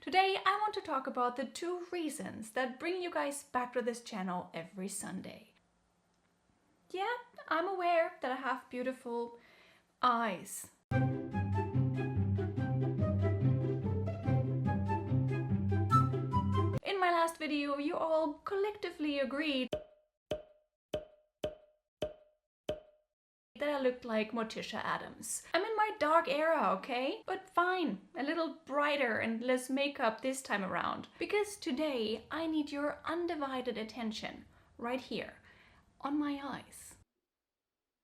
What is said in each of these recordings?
Today I want to talk about the 2 reasons that bring you guys back to this channel every Sunday. Yeah, I'm aware that I have beautiful eyes. In my last video, you all collectively agreed that I looked like Morticia Addams. I'm in my dark era, okay? But fine, a little brighter and less makeup this time around. Because today I need your undivided attention, right here, on my eyes.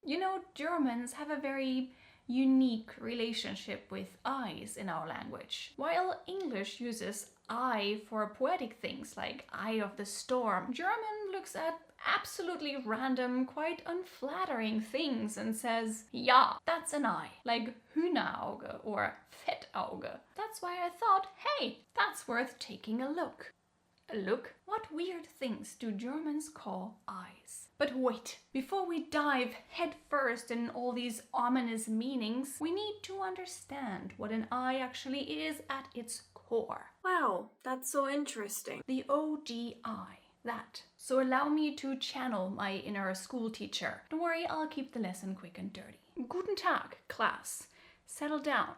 You know, Germans have a very unique relationship with eyes in our language. While English uses eye for poetic things like eye of the storm, German looks at absolutely random, quite unflattering things and says, yeah, that's an eye, like Hühnerauge or Fettauge. That's why I thought, hey, that's worth taking a look. A look? What weird things do Germans call eyes? But wait, before we dive headfirst in all these ominous meanings, we need to understand what an eye actually is at its core. Wow, that's so interesting. The OGI. That. So allow me to channel my inner school teacher. Don't worry, I'll keep the lesson quick and dirty. Guten Tag, class. Settle down.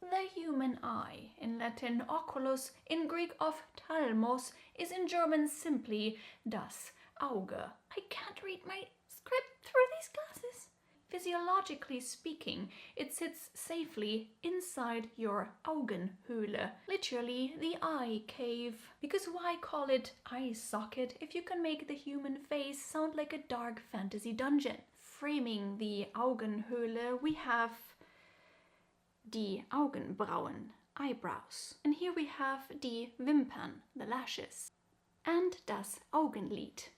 The human eye, in Latin oculus, in Greek ophthalmos, is in German simply das Auge. I can't read my script through these glasses. Physiologically speaking, it sits safely inside your Augenhöhle, literally the eye cave. Because why call it eye socket if you can make the human face sound like a dark fantasy dungeon? Framing the Augenhöhle, we have die Augenbrauen, eyebrows. And here we have die Wimpern, the lashes. And das Augenlid,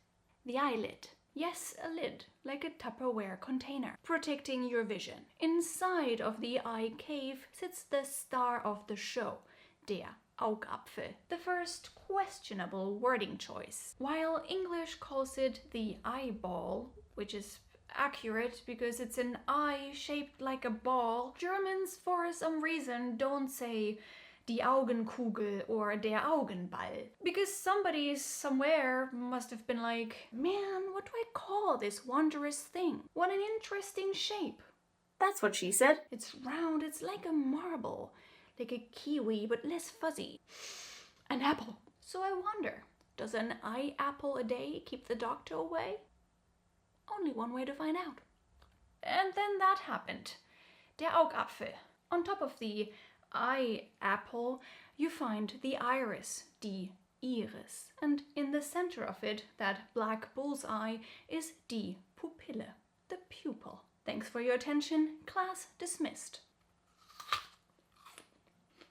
the eyelid. Yes, a lid, like a Tupperware container, protecting your vision. Inside of the eye cave sits the star of the show, der Augapfel, the first questionable wording choice. While English calls it the eyeball, which is accurate because it's an eye shaped like a ball, Germans, for some reason, don't say die Augenkugel or der Augenball. Because somebody somewhere must have been like, man, what do I call this wondrous thing? What an interesting shape. That's what she said. It's round, it's like a marble, like a kiwi but less fuzzy. An apple. So I wonder, does an eye apple a day keep the doctor away? Only one way to find out. And then that happened. Der Augapfel. On top of the eye apple, you find the iris, die Iris. And in the center of it, that black bullseye, is die Pupille, the pupil. Thanks for your attention. Class dismissed.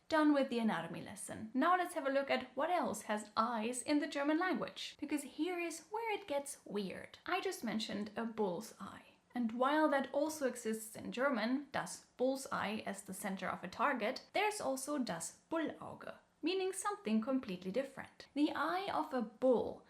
Done with the anatomy lesson. Now let's have a look at what else has eyes in the German language. Because here is where it gets weird. I just mentioned a bull's eye. And while that also exists in German, das Bullseye as the center of a target, there's also das Bullauge, meaning something completely different. The eye of a bull.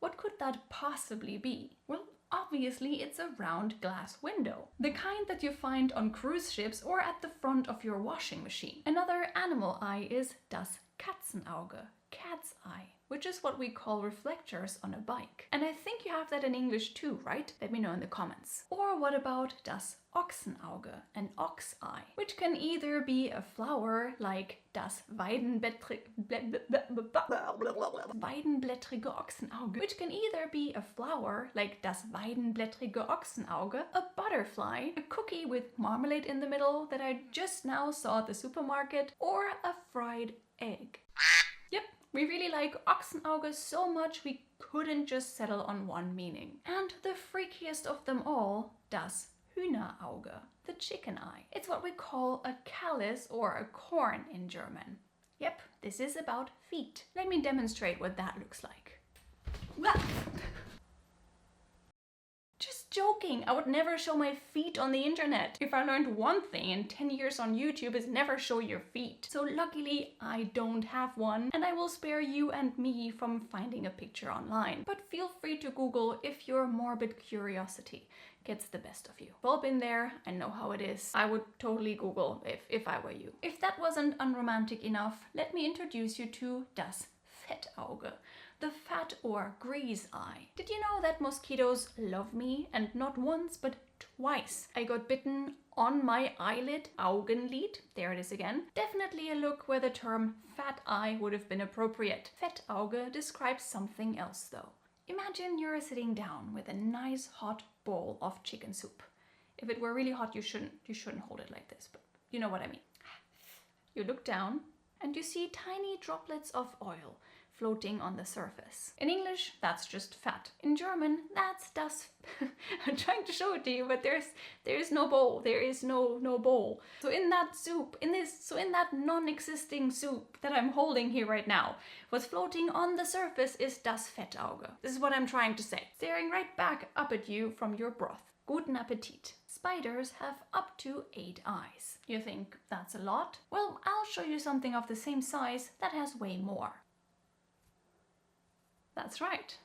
What could that possibly be? Well, obviously it's a round glass window. The kind that you find on cruise ships or at the front of your washing machine. Another animal eye is das Katzenauge, cat's eye, which is what we call reflectors on a bike. And I think you have that in English too, right? Let me know in the comments. Or what about das Ochsenauge, an ox eye, which can either be a flower like das Weidenblättrige Ochsenauge, which can either be a flower like das Weidenblättrige Ochsenauge, a butterfly, a cookie with marmalade in the middle that I just now saw at the supermarket, or a fried egg. Yep. We really like Ochsenauge so much we couldn't just settle on one meaning. And the freakiest of them all, das Hühnerauge, the chicken eye. It's what we call a callus or a corn in German. Yep, this is about feet. Let me demonstrate what that looks like. joking. I would never show my feet on the internet. If I learned one thing in 10 years on YouTube, is never show your feet. So luckily I don't have one, and I will spare you and me from finding a picture online. But feel free to Google if your morbid curiosity gets the best of you. We've all been there, I know how it is. I would totally Google if I were you. If that wasn't unromantic enough, let me introduce you to das Fettauge, the fat or grease eye. Did you know that mosquitoes love me? And not once, but twice. I got bitten on my eyelid, Augenlid, there it is again. Definitely a look where the term fat eye would have been appropriate. Fettauge describes something else though. Imagine you're sitting down with a nice hot bowl of chicken soup. If it were really hot, you shouldn't hold it like this, but you know what I mean. You look down and you see tiny droplets of oil floating on the surface. In English, that's just fat. In German, that's das. I'm trying to show it to you, but there is no bowl. There is no bowl. So in that soup, in that non-existing soup that I'm holding here right now, what's floating on the surface is das Fettauge. This is what I'm trying to say. Staring right back up at you from your broth. Guten Appetit. Spiders have up to 8 eyes. You think that's a lot? Well, I'll show you something of the same size that has way more. That's right.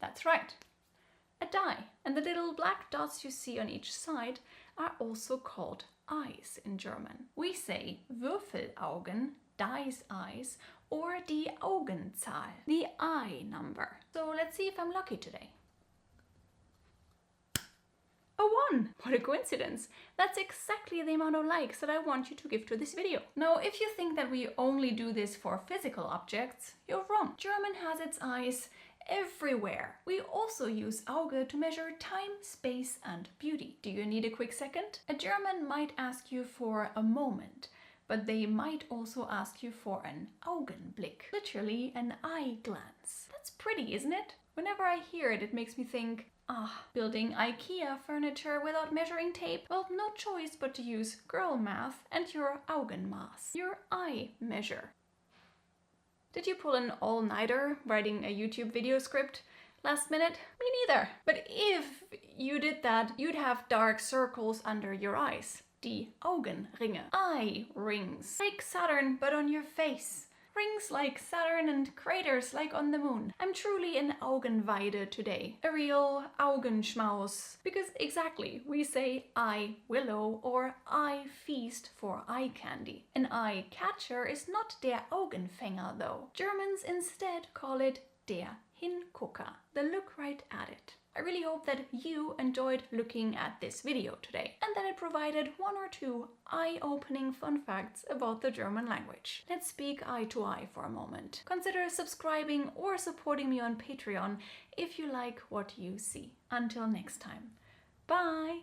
That's right. A die. And the little black dots you see on each side are also called eyes in German. We say Würfelaugen, die's eyes, or die Augenzahl, the eye number. So let's see if I'm lucky today. A 1! What a coincidence! That's exactly the amount of likes that I want you to give to this video. Now, if you think that we only do this for physical objects, you're wrong. German has its eyes everywhere. We also use Auge to measure time, space, and beauty. Do you need a quick second? A German might ask you for a moment, but they might also ask you for an Augenblick, literally an eye glance. That's pretty, isn't it? Whenever I hear it, it makes me think, building IKEA furniture without measuring tape? Well, no choice but to use girl math and your Augenmaß, your eye measure. Did you pull an all-nighter writing a YouTube video script last minute? Me neither. But if you did that, you'd have dark circles under your eyes. Die Augenringe. Eye rings. Like Saturn, but on your face. Rings like Saturn and craters like on the moon. I'm truly an Augenweide today. A real Augenschmaus. Because exactly, we say eye willow or eye feast for eye candy. An eye catcher is not der Augenfänger though. Germans instead call it der Hingucker. The look right at it. I really hope that you enjoyed looking at this video today and that it provided 1 or 2 eye-opening fun facts about the German language. Let's speak eye to eye for a moment. Consider subscribing or supporting me on Patreon if you like what you see. Until next time. Bye!